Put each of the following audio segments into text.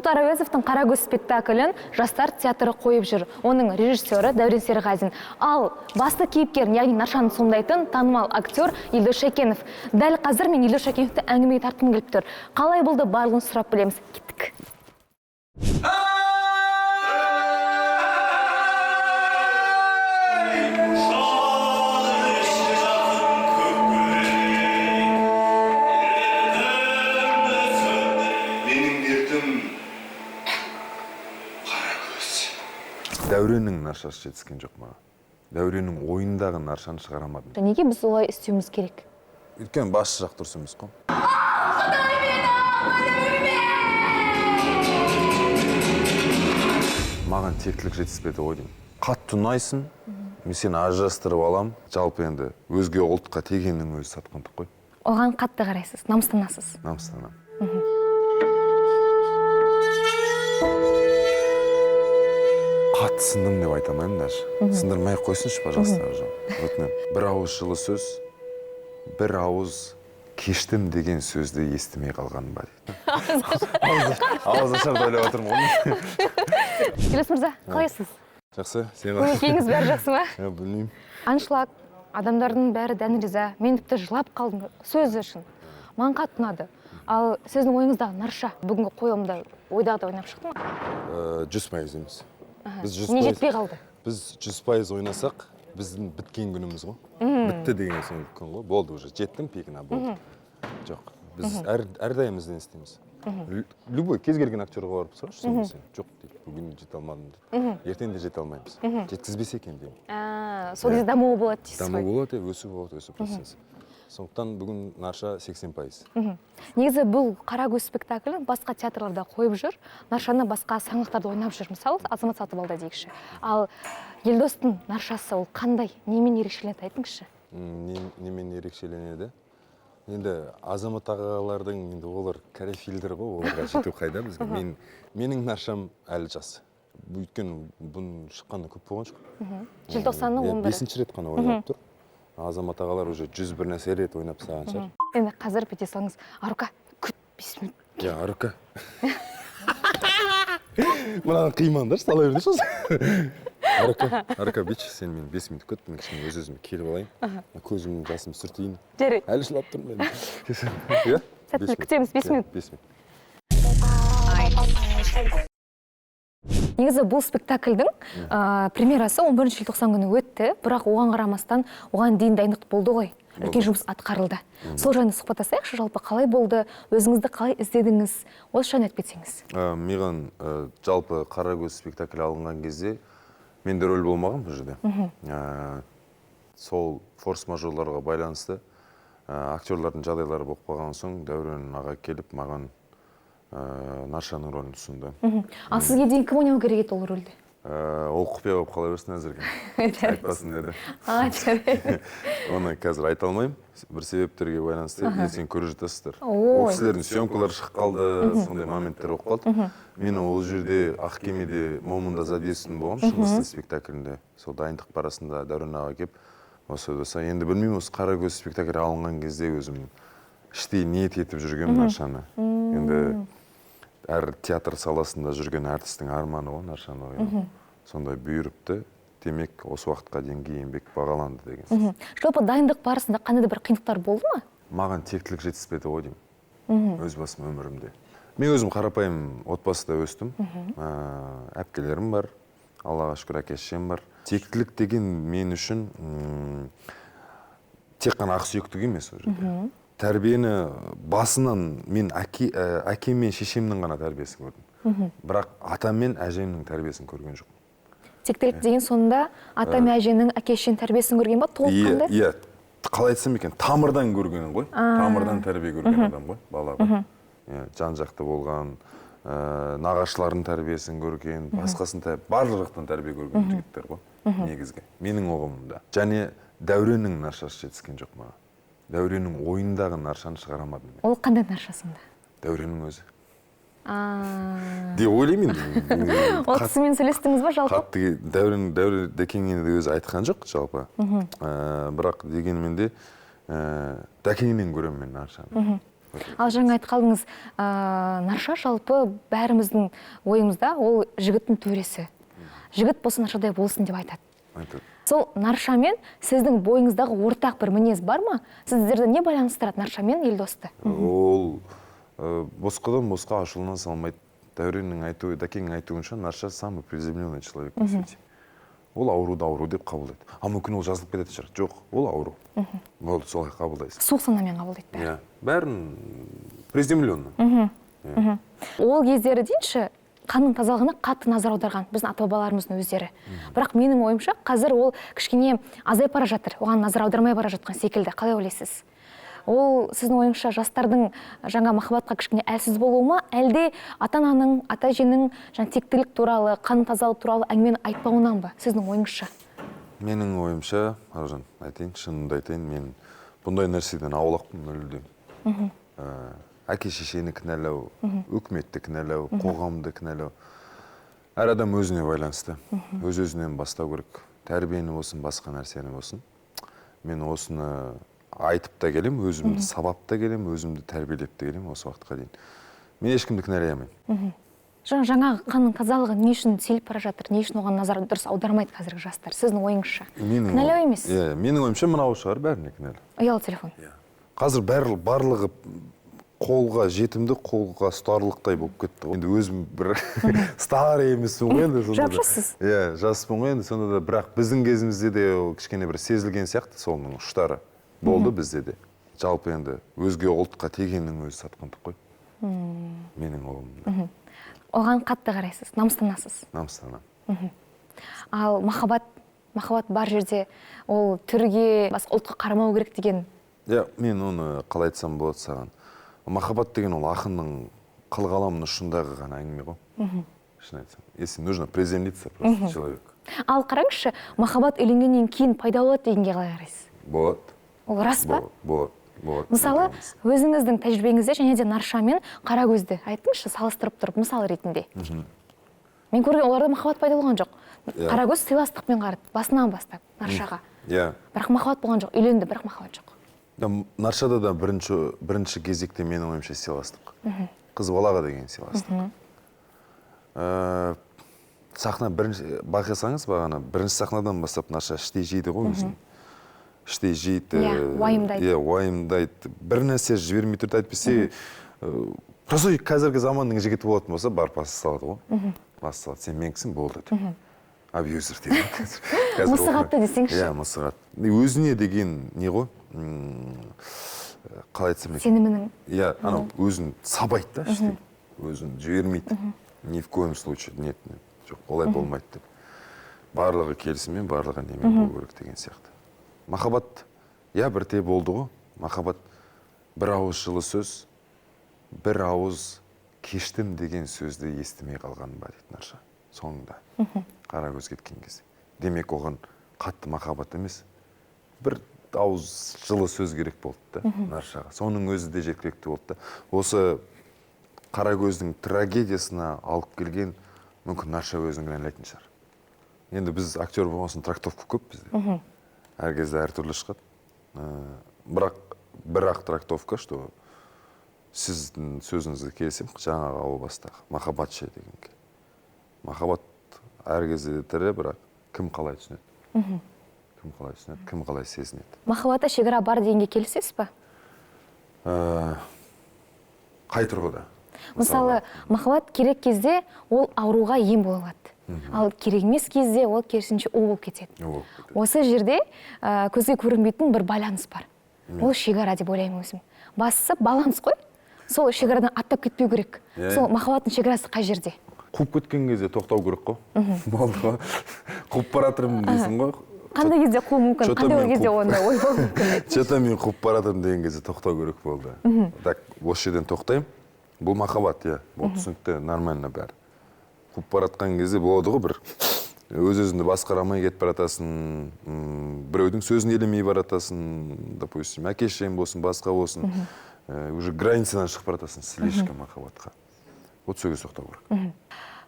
Мұхтар Әуезовтың «Қара көз» спектаклін жастар театры қойып жүр. Оның режиссері Дәурен Серғазин. Ал басты кейіпкер, яғни Наршаны сомдайтын танымал актер Елдос Шакенов. Дәл қазір мен Елдос Шакеновті әңгімеге тартқым келіп тұр. Қалай болды, барлығын сұрап білеміз. Кеттік. Дәуреннің наршасы жетіскен жоқ ма? Дәуреннің ойындағы наршаны шығарамадым. Неге біз олай істеуіміз керек? Өйткені басшы жақ дұрыс емес қой. Маған тектілік жетіспеді ғой деймін. Қатты ұнайсың, мен сені ажырастырып алам. Жалпы енді өзге ұлтқа тегеннің өзі сатқандық қой. Оған қатты қарайсыз, намыстанасыз. Намыстанам. Қатты сындым деп айтамаймын даже. Сындырмай қойсыншы, пожалуйста, өтінемін. Бір ауыз жылы сөз, бір ауыз кештім деген сөзді естімей қалғаным бар. Ауыз ашарда ойлап отырмын ғой. Елдос мырза, қалайсыз? Жақсы, сен қалай? Көңіл-күйіңіз бәрі жақсы ма? Білмеймін. Аншлаг, адамдардың бәрі дән риза. Мен тіпті жылап қалдым сөзі үшін. Маған қатты ұнады. Ал сіздің ойыңыздағы нарша бүгінгі қойылымда ойдағыда ойнап шықты ма? 100% емес. Не жетпей қалды? Біз 100% ойнасақ, біздің біткен күніміз ғой. Бітті деген соң күн ғой. Болды уже, жеттім пикіне, болды. Жоқ, біз әрдайым ізден істейміз. Любой кез келген актерға барып сұрашы, сен жоқ дейді, бүгін жете алмадым дейді. Ертең де жете алмаймыз. Жеткізбес екен деймін. Сол кезде дамуы болады дейсіз ғой? Даму болады, өсу болады, өсу процесі. Сондықтан бүгін нарша 80%. Негізі бұл «Қара көз» спектаклін басқа театрларда қойып жүр, наршаны басқа саңлақтарда ойнап жүр. Мысалы, Азамат Сатыбалда дейікші. Ал Елдостың наршасы ол қандай? Немен ерекшеленеді, айтыңызшы? Немен ерекшеленеді? Енді Азамат ағалардың, енді олар кореофилдер ғой, оларға жету қайда бізге. Менің наршам әлі жас. Өйткені бұның шыққаны көп болған жоқ. Желтоқсанның 11-і. 5-ші рет қана ойнап тұр. Азамат ағалар уже 101 нәрсе рет ойнап саған шығар. Енді қазір бете салыңыз. Арука, күт 5 минут. Арука. Мынаны қимаңдаршы, сала берді шоз. Арука, бетші, сен мен 5 минут күт, мен кішкене өз-өзіме келіп алайын. Көзімнің жасым сүртейін. Жарайды. Әлі жылап тұрмын мен. Сәттілік күтеміз, 5 минут. 5 минут. Негізі бұл спектакльдің премьерасы 11 желтоқсан күні өтті, бірақ оған қарамастан оған дейін дайындық болды ғой. Үлкен жұмыс атқарылды. Сол жайында сұхбаттасайықшы, жалпы қалай болды, өзіңізді қалай іздедіңіз, осы жайында айтып кетсеңіз. Маған жалпы «Қара көз» спектакль алынған кезде менде рөл болмаған бұл жерде. Сол форс-мажорларға байланысты актерлардың жағдайлары болып қалған соң Дәурен аға келіп маған наршаның рөлін ұсынды. Ал сізге дейін кім ойнау керек еді ол рөлде? Ол құпия болып қала берсін әзірге. Айтпасын деді. Оны қазір айта алмаймын. Бір себептерге байланысты сен көріп жатасыздар. Ол кісілердің съемкалары шығып қалды, сондай моменттер болып қалды. Мен ол жерде Ақкемеде Момында задействован болғам, Шыңғыстың спектаклінде. Сол дайындық барысында Дәурен аға келіп, осы енді білмеймін, осы «Қара көз» спектакль алынған кезде өзім іштей ниет етіп жүрген наршаны. Енді әр театр саласында жүрген әртістің арманы ғой наршаны ойнау. Сондай бұйырыпты, демек осы уақытқа дейінгі еңбек бағаланды деген. Жалпы дайындық барысында қандай бір қиындықтар болды ма? Маған тектілік жетіспеді ғой деймін. Өз басым өмірімде. Мен өзім қарапайым отбасыда өстім. Әпкелерім бар, Аллаға шүкір әке-шешем бар. Тектілік деген мен үшін тек қана ақсүйектік емес ол жерде. Тәрбиені басынан мен әкем мен шешемнің ғана тәрбиесін көрдім. Бірақ атам мен әжемнің тәрбиесін көрген жоқ. Тектілік деген соңында ата мен әженің әке-шешенің тәрбиесін көрген ба? Толыққанды? Иә, қалай айтсам екен, тамырдан көрген ғой. Тамырдан тәрбие көрген адам ғой, бала ғой. Жан-жақты болған, нағашылардың тәрбиесін көрген, басқасын барлық жақтан тәрбие көрген жігіттер ғой, негізгі. Менің ұғымымда. Және Дәуреннің наршасы жетіскен жоқ маған. Дәуреннің ойындағы наршаны шығарамадым. Ол қандай наршасында? Дәуреннің өзі. Де ойлаймын. Ол кісімен сөйлестіңіз ба жалпы? Қатты Дәурен Дәкеңнен де өзі айтқан жоқ жалпы. Бірақ дегенмен де Дәкеңнен көремін мен наршаны. Ал жаңа айтқалыңыз, Нарша жалпы бәріміздің ойымызда ол жігіттің төресі. Жігіт болсын, Наршадай болсын деп айтады. Сол Наршамен сіздің бойыңыздағы ортақ бір мінез бар ма? Сіздерді не байланыстырады Наршамен Елдосты? Ол босқадан босқа ашылынан салмайды. Дәуреннің айтуы, Дәкеңнің айтуынша, Нарша самый приземленный человек на свете. Ол ауруды ауру деп қабылдайды. А мүмкін ол жазылып кететін шығар. Жоқ, ол ауру. Болды, солай қабылдайсыз. Суық санамен қабылдайды бәрі. Бәрін приземленно. Ол кездері дейінші, қанның тазалығына қатты назар аударған біздің ата-бабаларымыздың өздері. Бірақ менің ойымша, қазір ол кішкене азайып бара жатыр. Оған назар аудармай бара жатқан секілді. Қалай ойлайсыз? Ол сіздің ойыңызша жастардың жаңа махаббатқа кішкене әлсіз болуы ма, әлде ата-ананың, ата-әженің тектілік туралы, қан тазалық туралы әңгімені айтпауынан ба, сіздің ойыңызша? Менің ойымша, Аружан, айтайын, шынымды айтайын, мен бұндай нәрседен аулақпын мүлдем. Әке-шешені кінәлау, үкіметті кінәлау, қоғамды кінәлау. Әр адам өзіне байланысты. Өз-өзінен бастау керек. Тәрбиені болсын, басқа нәрсені болсын. Мен осыны айтып та келем, өзімді сабап та келем, өзімді тәрбиелеп те келем осы уақытқа дейін. Мен ешкімді кінәлай алмаймын. Жаңағы қанның тазалығы не үшін селіп бара жатыр, не үшін оған назар дұрыс аудармайды қазіргі жастар? Сіздің ойыңызша? Кінәлау емес? Менің ойымша мынау шығар, бәріне кінәлі. Ұялы телефон. Қазір барлығы қолға жетімді, қолға ұстарлықтай болып кетті. Енді өзім бір старый емеспін ғой енді. Жапшысыз. Жаспын ғой енді. Сонда да бірақ біздің кезімізде де кішкене бір сезілген сияқты соның ұштары болды бізде де. Жалпы енді өзге ұлтқа тегеннің өзі сатқандық қой. Менің ұғымымда. Оған қатты қарайсыз, намыстанасыз? Намыстанамын. Ал махаббат бар жерде ол түрге, басқа ұлтқа қарамау керек деген? Мен оны қалай айтсам болады саған. Махаббат деген ол ақынның қылғаламның ұшындағы ғана әңгіме ғой. Шын айтсам. Если нужно приземлиться просто человек. Ал қараңызшы, махаббат үйленгеннен кейін пайда болады дегенге қалай қарайсыз? Болады. Ол рас па? Болады. Мысалы, өзіңіздің тәжірибеңізде және де Нарша мен Қарагөзді айтыңызшы, салыстырып тұрып, мысал ретінде. Мен көрген оларда махаббат пайда болған жоқ. Қарагөз сыйластықпен қарады, басынан бастап Наршаға. Бірақ махаббат болған жоқ, үйленді, бірақ махаббат жоқ. Наршада да бірінші кезекте менің ойымша сыйластық. Қыз балаға деген сыйластық. Сахна байқасаңыз бағана бірінші сахнадан бастап Нарша іштей жейді ғой өзін. Іштей жейді, уайымдайды. Бір нәрсе жібермей тұрды әйтпесе, просто қазіргі заманның жігіті болатын болса, барып басы салады ғой. Басы салады, сен менкісің, болды деді. Абьюзер дейді. Мысығатты десеңші. Мысығатты. Өзіне деген не ғой? Қалай айтсам екен? Сенімінің. Өзін сабайды да іштей. Өзін жібермейді. Ни в коем случае. Нет, жоқ, олай болмайды деп. Барлығы келісімен, барлығы немен болу керек деген сияқты. Махаббат, бірте болды ғой. Махаббат бір ауыз жылы сөз, бір ауыз кештім деген сөзді естімей қалғаным бар дейді Нарша. Соңында. Қарагөз кеткен кезде. Демек оған қатты махаббат емес. Бір ауыз жылы сөз керек болды да Наршаға. Соның өзі де жеткілікті болды да. Осы Қарагөздің трагедиясына алып келген мүмкін Нарша өзін кінәлайтын шығар. Енді біз актер болғасын трактовка көп бізде. Әр кезде әртүрлі шығады. Бірақ трактовка, что сіздің сөзіңізге келсем, жаңағы ауыл бастағы, махаббат ше дегенге. Махаббат әр кезде тірі, бірақ кім қалай түсінеді? Кім қалай түсінеді, кім қалай сезінеді? Махаббатта шекара бар дегенге келісесіз ба? Қай тұрғыда? Мысалы, махаббат керек кезде ол ауруға ем бола алады. Ал керек емес кезде ол керісінше ол болып кетеді. Осы жерде көзге көрінбейтін бір байланыс бар. Ол шекара деп ойлаймын өзім. Бастысы баланс қой. Сол шекарадан аттап кетпеу керек. Сол махаббаттың шекарасы қай жерде? Қуып кеткен кезде тоқтау керек қой. Болды ғой. Қуып баратырмын дейсің ғой. Қандай кезде қуу мүмкін, қандай кезде онда ой болу мүмкін. Че-то мен қуып баратырмын деген кезде тоқтау керек болды. Так, осы жерден тоқтаймын. Бұл махаббат, бұл түсінікті, нормально бәрі. Қуып баратқан кезде болады ғой бір өз-өзіңді басқарамай кетіп баратасың, біреудің сөзін елемей баратасың, допустим, әке-шешең болсын, басқа болсын, уже границадан шығып баратасың слишком махаббатқа. Вот сөзге тоқтау керек.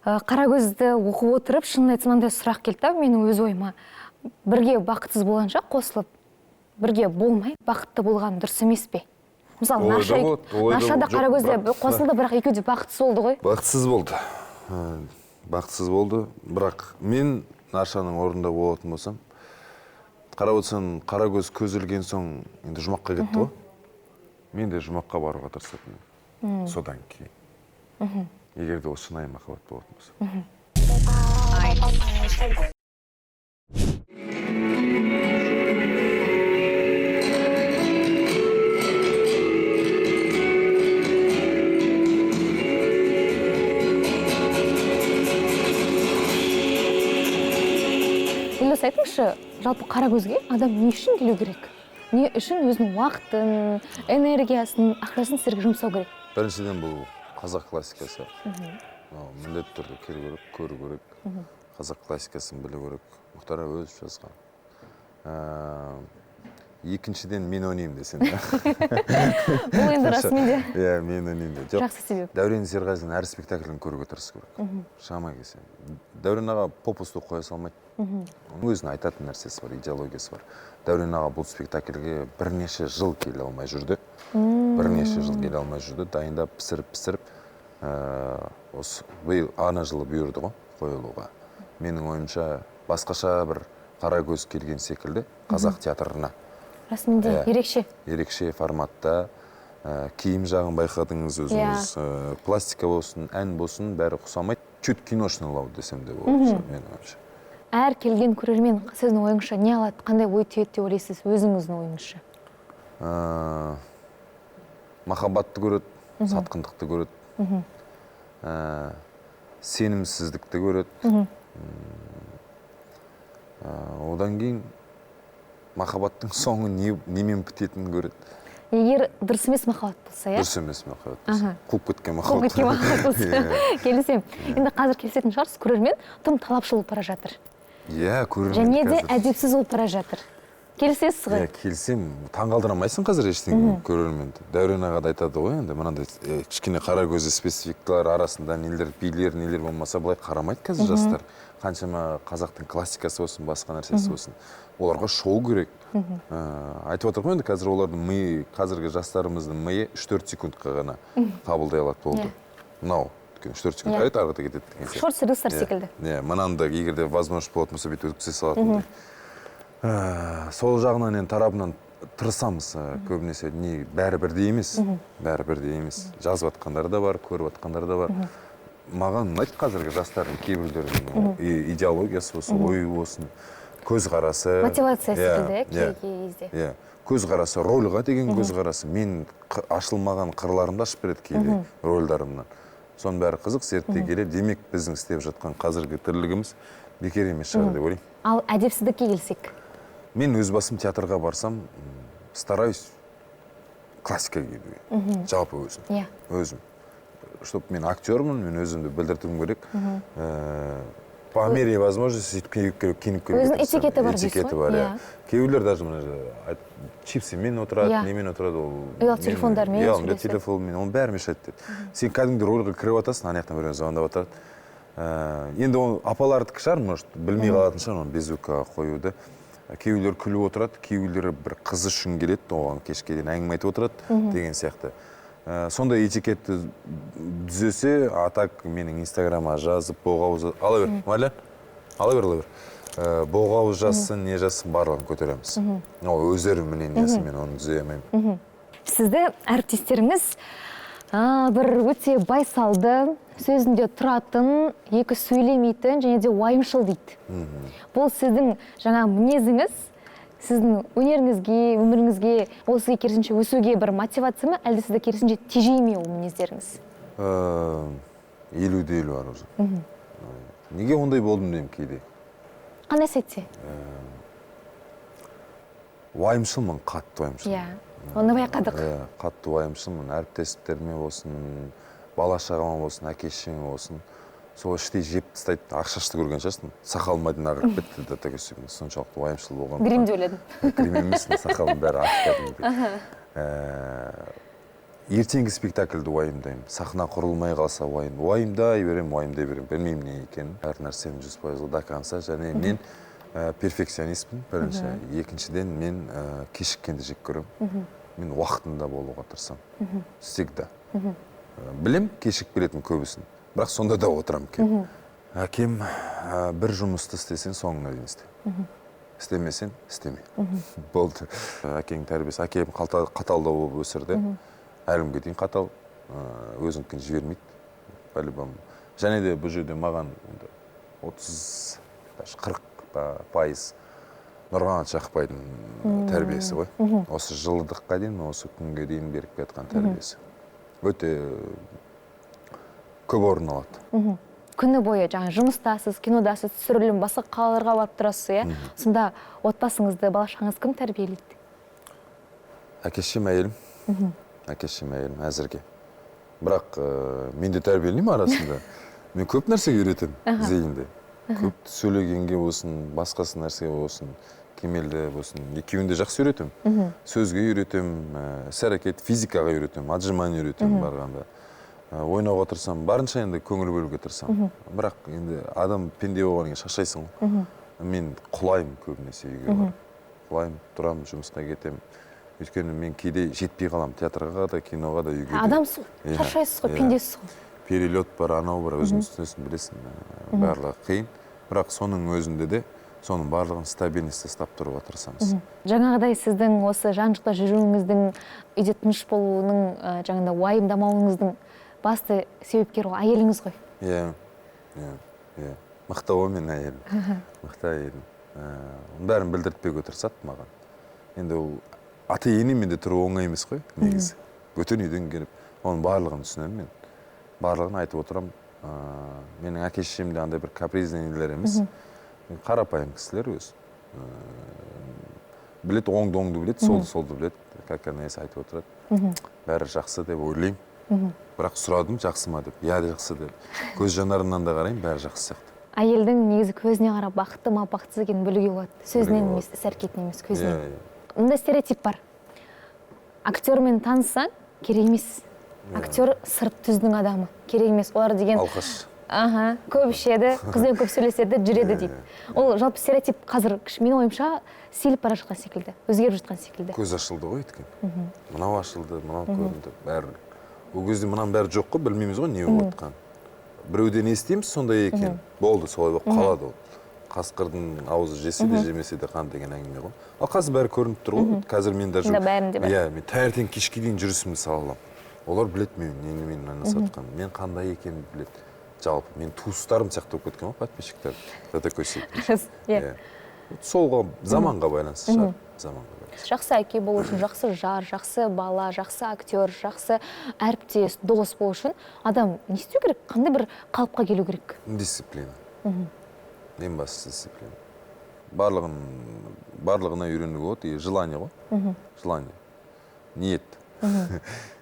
Қарагөзді оқып отырып, шынын айтсам мынандай сұрақ келді, менің өз ойыма. Бірге бақытсыз болғанша қосылып, бірге болмай бақытты болған дұрыс емес пе? мысалы Наша да Қарагөзде қосылды, бірақ екеуі де бақытсыз болды ғой? Бақытсыз болды, бірақ мен Нашаның орнында болатын болсам, қарап отырсаң, Қарагөз көз ілген соң енді жұмаққа кетті ғой. Мен де жұмаққа баруға тырысатынмын содан кейін. Егер де ол шынайы махаббат болатын болса. Елдос, айтыңызшы, жалпы Қарагөзге адам не үшін келу керек? Не үшін өзінің уақытын, энергиясын, ақшасын сіздерге жұмсау керек? Біріншіден бұл қазақ классикасы. Міндетті түрде келу керек, көру керек. Қазақ классикасын білу керек. Мұхтар Әуезов жазған. Екіншіден мен ойнаймын десем. Бұл енді расымен де. Иә, мен ойнаймын. Жақсы себеп. Дәурен Серғазиннің әр спектаклін көруге тырысу керек. Шама келсе. Дәурен аға попусту қоя салмайды. Өзінің айтатын нәрсесі бар, идеологиясы бар. Дәурен аға бұл спектакльге бірнеше жыл келе алмай жүрді. Дайындап, пісіріп. Осы биыл ана жылы бұйырды ғой қойылуға. Менің ойымша басқаша бір Қарагөз келген секілді қазақ театрына. Расында ерекше. Ерекше форматта, киім жағын байқадыңыз өзіңіз, пластика болсын, ән болсын, бәрі ұқсамайды. Чуть киношнылау десем де болады, менің ойымша. Әр келген көрермен сіздің ойыңызша не алады, қандай ой түйеді деп ойлайсыз өзіңіздің ойыңызша? Махаббатты көреді, сатқындықты көреді, сенімсіздікті көреді. Одан кейін махаббаттың соңы немен бітетінін көреді. Егер дұрыс емес махаббат болса, Дұрыс емес махаббат болса. Қуып кеткен махаббат болса. Келісем. Енді қазір келісетін шығарсыз, көрермен тым талапшыл болып бара жатыр. Иә, көрермен. Және де әдепсіз болып бара жатыр. Келісесіз ғой? Иә, келісем. Таңғалдырамайсың қазір ештеңе көрерменді. Дәурен аға да айтады ғой, енді мынандай кішкене Қарагөзі спецификалар арасында нелер болмаса былай қарамайды қазір жастар. Қаншама қазақтың классикасы болсын, басқа нәрсесі болсын. Оларға шоу керек. Айтып отыр ғой енді қазір олардың миы, қазіргі жастарымыздың миы 3-4 секундқа ғана қабылдай алады болды. Мынау 3-4 секунд қарайды, арғыда кетеді деген сияқты. Шорт сервистер секілді. Иә, мынанда егер де возможность болатын болса бүйтіп өткізе салатындай. Сол жағынан енді тарапынан тырысамыз көбінесе, бәрі бірдей емес. Жазып атқандар да бар, көріп атқандар да бар. Маған ұнайды қазіргі жастардың кейбіреулерінің идеологиясы болсын, ойы болсын, көзқарасы. Мотивация секілді, кезде. Көзқарасы, рольға деген көзқарасы. Мен ашылмаған қырларымды ашып береді кейде рольдарымнан. Соның бәрі қызық, зерттей келе, демек біздің істеп жатқан қазіргі тірлігіміз бекер емес шығар деп ойлаймын. Ал әдепсіздікке келсек? Мен өз басым театрға барсам, стараюсь классика келуге. Жалпы өзім. Чтоб мен актермын, мен өзімді білдіртуім керек. По мере возможности киініп керек. Өзінің этикеті бар дейсіз ғой? Кейбіреулер даже чипсімен отырады, немен отырады. Ұялы телефондармен сөйлеседі. Телефонмен, оның бәрі мешает дейді. Сен кәдімгі рольға кіріп атасың, ана жақтан біреу звондап отырады. Енді ол апалардікі шығар, может, білмей қалатын шығар, оны безбукқа қоюды. Кейбіреулер күліп отырады, кейбіреулер бір қыз үшін келеді, оған кешке дейін әңгіме айтып отырады деген сияқты. Сондай этикетті түзесе, атак менің инстаграмға жазып, боғауыз ала бер, Маля, ала бер. Боғауыз жазсын, не жазсын, барлығын көтереміз. Өздері мнениясы, мен оны түзе алмаймын. Сізді әріптестеріңіз бір өте байсалды, сөзінде тұратын, екі сөйлемейтін және де уайымшыл дейді. Бұл сіздің жаңа мінезіңіз, сіздің өнеріңізге, өміріңізге, ол сізге керісінше өсуге бір мотивация ма, әлде сізді керісінше тежей ме ол мінездеріңіз? 50-50 бар уже. Неге ондай болдым деймін кейде? Қандай сәтте? Уайымшылмын, қатты уайымшылмын. Иә, оны байқадық. Қатты уайымшылмын, әріптестеріме болсын, бала-шағама болсын, әке-шешеме болсын. Сол іштей жеп тастайды, ақшашты көрген шығарсың. Сақалым айдын ағырып кетті, соншалықты уайымшыл болған. Грим де ойледім. Грим емес, сақалым бәрі ағып кәдімгідей. Ертеңгі спектакльді уайымдаймын. Сахна құрылмай қалса уайымдай беремін. Білмеймін не екенін. Әр нәрсені 100% до конца. Және мен перфекционистпін, бірінші. Екіншіден мен кешіккенді жек көремін. мен уақытында болуға тырысамын всегда. Білем кешігіп келетін көбісін, бірақ сонда да отырамын. Әкем бір жұмысты істесең соңына дейін істе. Істемесең істеме. Болды. Әкенің тәрбиесі, әкем қаталдау болып өсірді. Әлі күнге дейін қатал, өзінікін жібермейді. По-любому. Және де бұл жерде маған 30-40% Нұрғанат Жақпайдың тәрбиесі ғой. Осы жылдыққа дейін, осы күнге дейін беріп кеткен тәрбиесі. Өте көп орын алады. Күні бойы жаңа жұмыстасыз, кинодасыз, түсірілім, басқа қалаларға барып тұрасыз, сонда отбасыңызды, бала-шағаңыз кім тәрбиелейді? Әке-шешем, әйелім. Әке-шешем, әйелім әзірге. Бірақ мен де тәрбиелеймін арасында. Мен көп нәрсеге үйретемін зейінде. Көп сөйлегенге болсын, басқасы нәрсеге болсын, кемелді болсын, екеуінде жақсы үйретемін. Сөзге үйретемін, іс-әрекет, физикаға үйретемін, отжимание үйретемін барғанда. Ойнауға тырысамын, барынша енді көңіл бөлуге тырысамын. Бірақ енді адам пенде болғаннан кейін шаршайсың ғой. Мен құлаймын көбінесе үйге барып. Құлаймын, тұрамын, жұмысқа кетемін. Өйткені мен кейде жетпей қаламын театрға да, киноға да, үйге де. Адамсыз ғой, шаршайсыз ғой, пендесіз ғой. Перелет бар, анау бар, өзің түсінесің, білесің, барлығы қиын. Бірақ соның өзінде де соның барлығын стабильностьта ұстап тұруға тырысамыз. Жаңағыдай сіздің осы жан-жақта жүруіңіздің, үйде тыныш болуының, жаңағыдай уайымдамауыңыздың басты себепкері әйеліңіз ғой. Мықты ғой мен әйелім. Мықты әйелім. Бәрін білдіртпеуге тырысады маған. Енді ол ата-енемен де тұру оңай емес қой, негізі. Бөтен үйден келіп, оның барлығын түсінемін мен. Барлығын айтып отырамын. Менің әке-шешем де андай бір капризный нелер емес. Қарапайым кісілер өз. Білет, оңды білет, солды білет. Как она айтып отырады. Бәрі жақсы деп ойлаймын. Бірақ сұрадым, жақсы ма деп. Я жақсы деп. Көз жанарынан да қараймын, бәрі жақсы сияқты. Әйелдің негізі көзіне қарап бақытты ма, бақытсыз екенін білуге болады. Сөзінен емес, іс-әрекетінен емес, көзінен. Мында стереотип бар. Актермен таныссаң, керек емес. Актер сырт түздің адамы. Керек емес. Олар деген алқаш. Көп ішеді, қызбен көп сөйлеседі, жүреді дейді. Ол жалпы стереотип қазір менің ойымша селіп бара жатқан секілді, өзгеріп жатқан секілді. Көз ашылды ғой өйткені. Мынау ашылды, мынау көрінді, бәрі. Ол кезде мұнан бәрі жоқ қой, білмейміз ғой не болып жатқан. Біреуден естейміз сондай екен. Болды, солай болып қалады ол. Қасқырдың аузы жесе де жемесе де қан деген әңгіме ғой. Ал қазір бәрі көрініп тұр ғой. Қазір мен даже мен таңертең кешке дейін жүрісімді сала аламын. Олар біледі менің айналысып жатқанымды. Мен қандай екенімді біледі. Жалпы мен туыстарым сияқты болып кеткен ғой, подписчиктер. До такой степени. Солға заманға байланысты шығар. Заманға байланысты. Жақсы әке болу үшін, жақсы жар, жақсы бала, жақсы актер, жақсы әріптес, дос болу үшін адам не істеу керек? Қандай бір қалыпқа келу керек? Дисциплина. Ең бастысы дисциплина. Барлығына үйренуге болады, желание ғой. Желание. Ниет.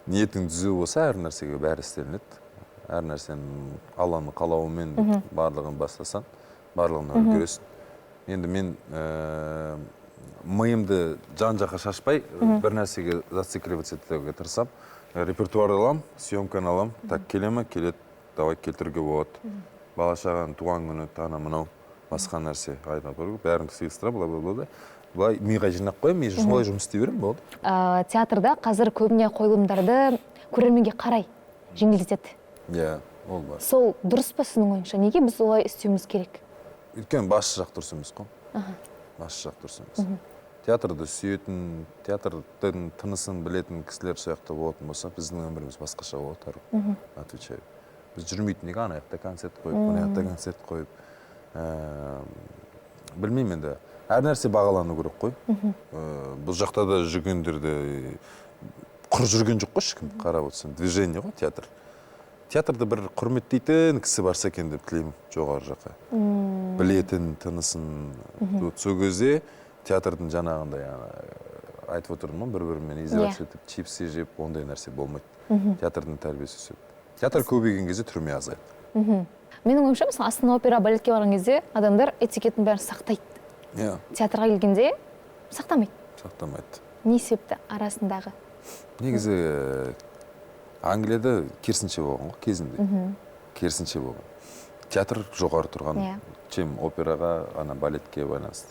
Ниетің түзу болса, әр нәрсеге бәрі істелінеді. Әр нәрсенің Алланың қалауымен барлығын бастасан, барлығын үлгересің. Енді мен миымды жан-жаққа шашпай, бір нәрсеге зацикливаться етуге тырысам. Репертуар аламын, съемканы аламын. Так, келе ме? Келеді. Давай келтіруге болады. Бала-шағаның туған күні, ана мынау, басқа нәрсе айта көру. Бәрін сыйыстыра, бла-бла-бла. Былай миға жинақ қоямын, мен солай жұмыс істей беремін, болды. Театрда қазір көбіне қойылымдарды көрерменге қарай жеңілдетеді. Ол бар. Сол дұрыс па сіздің ойыңызша? Неге біз олай істеуіміз керек? Өйткені басшы жақ дұрыс емес қой. Басшы жақ дұрыс емес. Театрды сүйетін, театрдың тынысын білетін кісілер сияқты болатын болса, біздің өміріміз басқаша болады. Отвечаю. Біз жүрмейтін неге ана жақта концерт қойып, мына жақта концерт қойып. Білмеймін енді. Әр нәрсе бағалану керек қой. Бұл жақта да жүргендерді құр жүрген жоқ қой, ешкім қарап отырсаң. Движение ғой театр. Театрды бір құрметтейтін кісі барса екен деп тілеймін жоғары жаққа. Білетін, тынысын. Сол кезде театрдың жаңағындай айтып отырмын, бір-бірімен издеваться етіп, чипсы жеп, ондай нәрсе болмайды. Театрдың тәрбиесі өседі. Театр көбейген кезде түрме азайды. Менің ойымша, мысалы, Астана опера балетке барған кезде адамдар этикетін бәрін сақтайды. Театрға келгенде сақтамайды. Сақтамайды. Не себепті арасындағы? Негізі Англияда керісінше болған ғой кезінде. Керісінше болған. Театр жоғары тұрған. Чем операға, балетке байланысты.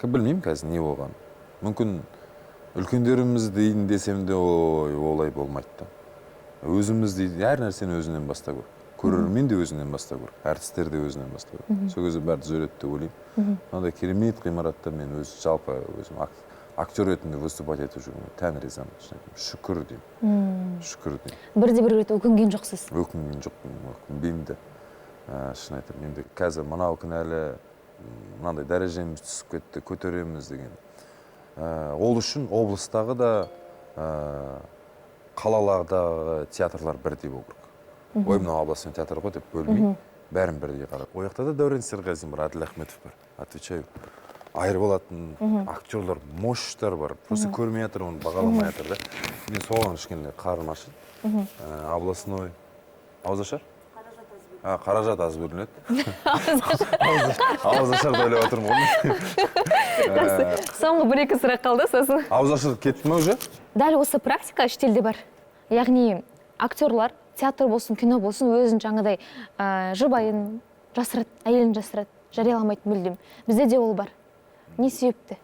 Білмеймін қазір не болған. Мүмкін үлкендеріміз дейін десем де ой олай болмайды да. Өзіміз дейді, әр нәрсені өзінен баста көр. Көрермен де өзінен баста көр, әртістер де өзінен баста көр. Сол кезде бәрі түзеледі деп ойлаймын. Мынандай керемет ғимаратта мен жалпы өзім актер ретінде выступать етіп жүргеніме тән ризамын. Шүкір деймін. Шүкір деймін. Бірде-бір рет өкінген жоқсыз. Өкінген жоқпын, өкінбеймін де. Шын айтамын, енді қазір мынау күнәлі мынандай дәрежеміз түсіп кетті, көтереміз деген. Ол үшін облыстағы да қалалардағы театрлар бірдей болу керек. Ой, мынау областың театры ғой деп бөлмей, бәрін бірдей қарап. Ол жақта да Дәурен Серғазин бар, Әділ Ахметов бар. Отвечаю. Айырболатын актерлар, мощтар бар. Просто көрмей жатыр, оны бағаламай жатыр да. Мен соған кішкене қарым ашыды. Областной Ауызашар? Қаражат аз бөлінеді. Ауызашар да ойлап отырмын ғой. Соңғы бір-екі сұрақ қалды сосын. Ауызашар кетті ме уже? Дәл осы практика шетелде бар. Яғни актерлар, театр болсын, кино болсын, өзін жаңадай жұбайын жасырады, әйелін жасырады, жарияламайды мүлдем. Бізде де ол бар. Не себепті?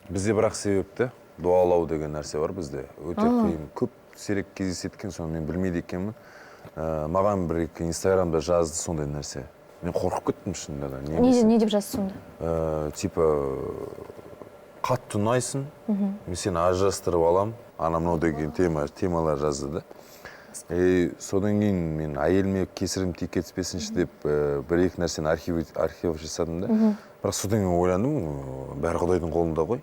Бізде бірақ себепті дуалау деген нәрсе бар бізде. Өте қиын, көп сирек кездесетін, соны мен білмейді екенмін. Маған бір-екі инстаграмда жазды сондай нәрсе. Мен қорқып кеттім шынында да. Не деп жазды сонда? Типа қатты ұнайсың, мен сені ажырастырып алам, анау деген темалар жазды да. Содан кейін мен әйеліме кесірім тиіп кетіспесінші деп бір-екі нәрсені архив жасадым да. Бірақ содан кейін ойландым, бәрі Құдайдың қолында ғой.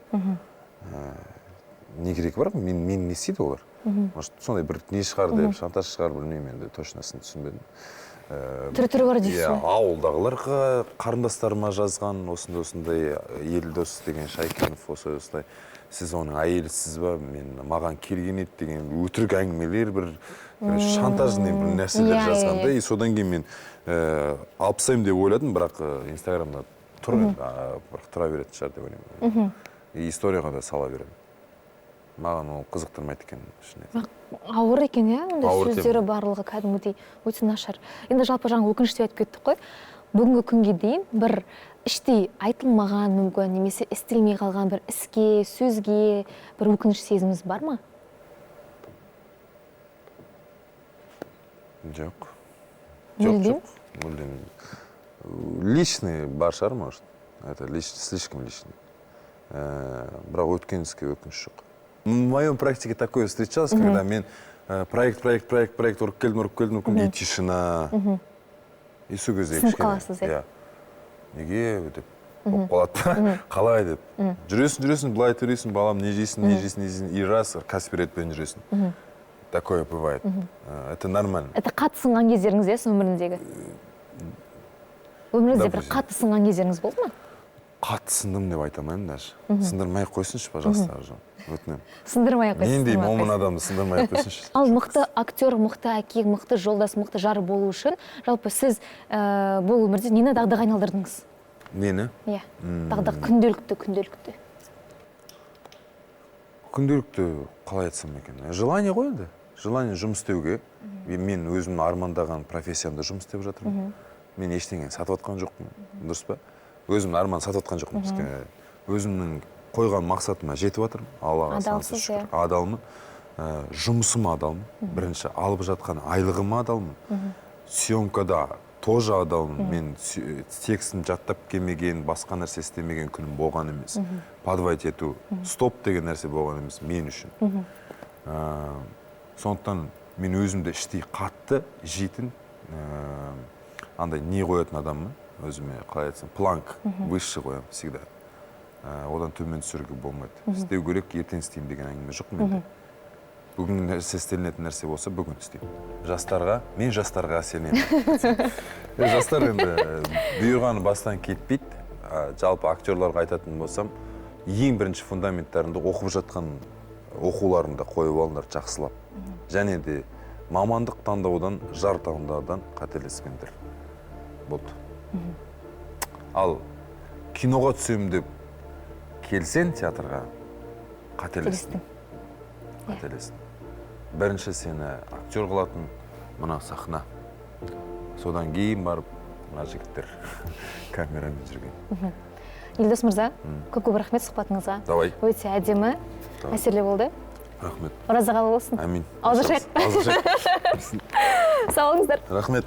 Не керек бар? Мен не істейді олар? Может, сондай бір не шығар деп, шантаж шығар, білмеймін енді, точносын түсінбедім. Түрі бар дейсіз бе? Ауылдағыларға, қарындастарыма жазған, осындай ел дос деген Шайкенов осылай. Сіз оның әйелісіз ба, маған келген еді деген өтірік әңгімелер, бір шантажный бір нәрселер жазғанда. Содан кейін мен алып тастаймын деп ойладым, бірақ инстаграмда бірақ тұра беретін шығар деп ойлаймын. Историяға да сала беремін. Маған ол қызықтырмайды екен шын айтсам. Ауыр екен, ондай сөздері барлығы кәдімгідей өте нашар. Енді жалпы жаңа өкінішті айтып кеттік қой. Бүгінгі күнге дейін бір іштей айтылмаған мүмкін, немесе істелмей қалған бір іске, сөзге бір өкініш сезіміңіз бар ма? Жоқ. Мүлдем? Мүлдем. Личный бар шығар, может. Это слишком личный. Бірақ өткен іске өкініш жоқ. В моем практике такое встречалось, когда мен проект ұрып келдім, и тишина. И сол кезде сынып қаласыз, неге деп болып қалады, қалай деп. Жүресің, былай төресің, балам, не жейсің, и раз каспиретпен жүресің. Такое бывает. Это нормально. Это қатты сынған кездеріңіз, өміріңіздегі? Өміріңізде бір қатты сынған кездеріңіз болды ма? Қатты сындым деп айтамаймын даже. Сындырмай қойсыншы, пожалуйста, өтінемін. Сындырмай қойсыншы. Мен деймін, момын адамды сындырмай қойсыншы. Ал мықты актер, мықты әке, мықты жолдас, мықты жар болу үшін, жалпы сіз бұл өмірде нені дағдыға айналдырдыңыз? Нені? Иә, дағдық күнделікті. Күнделікті қалай айтсам екен? Желание ғой енді. Желание жұмыс істеуге. Мен өзім армандаған профессиямда жұмыс істеп жатырмын. Мен ештеңені сатып атқан жоқпын. Дұрыс па? Өзімнің арман сатып атқан жоқпын. Өзімнің қойған мақсатыма жетіп жатырмын. Аллаға сансыз шүкір. Адалмын. Жұмысым адалмын. Бірінші алып жатқан айлығыма адалмын. Съемкада тоже адалмын. Мен текстін жаттап келмеген, басқа нәрсе істемеген күнім болған емес. Подвайт ету, стоп деген нәрсе болған емес мен үшін. Сондықтан мен өзімді іштей қатты жейтін андай не қоятын адаммын. Өзіме қалай айтсам, планк выше қоямын всегда. Одан төмен түсіруге болмайды. Істеу керек, ертең істеймін деген әңгіме жоқ менде. Бүгін нәрсе істелінетін нәрсе болса, бүгін істеймін. Мен жастарға сенемін. Жастар енді бұйырғаны бастан кетпейді. Жалпы актерларға айтатын болсам, ең бірінші фундаменттарында оқып жатқан оқуларында қойып алыңдар жақсылап. Және де мамандық таңдаудан, жар таңдаудан қателеспеңдер. Болды. Ал киноға түсем деп келсен театрға, қателестің. Бірінші сені актер қылатын мына сахна. Содан кейін барып мына жігіттер камерамен жүрген. Елдос мырза, көп рахмет сұхбатыңызға. Давай. Өте әдемі, әсерлі болды. Рахмет. Ораза қабыл болсын. Әмин. Ауызашайық. Ауызашайық. Сау болыңыздар. Рахмет.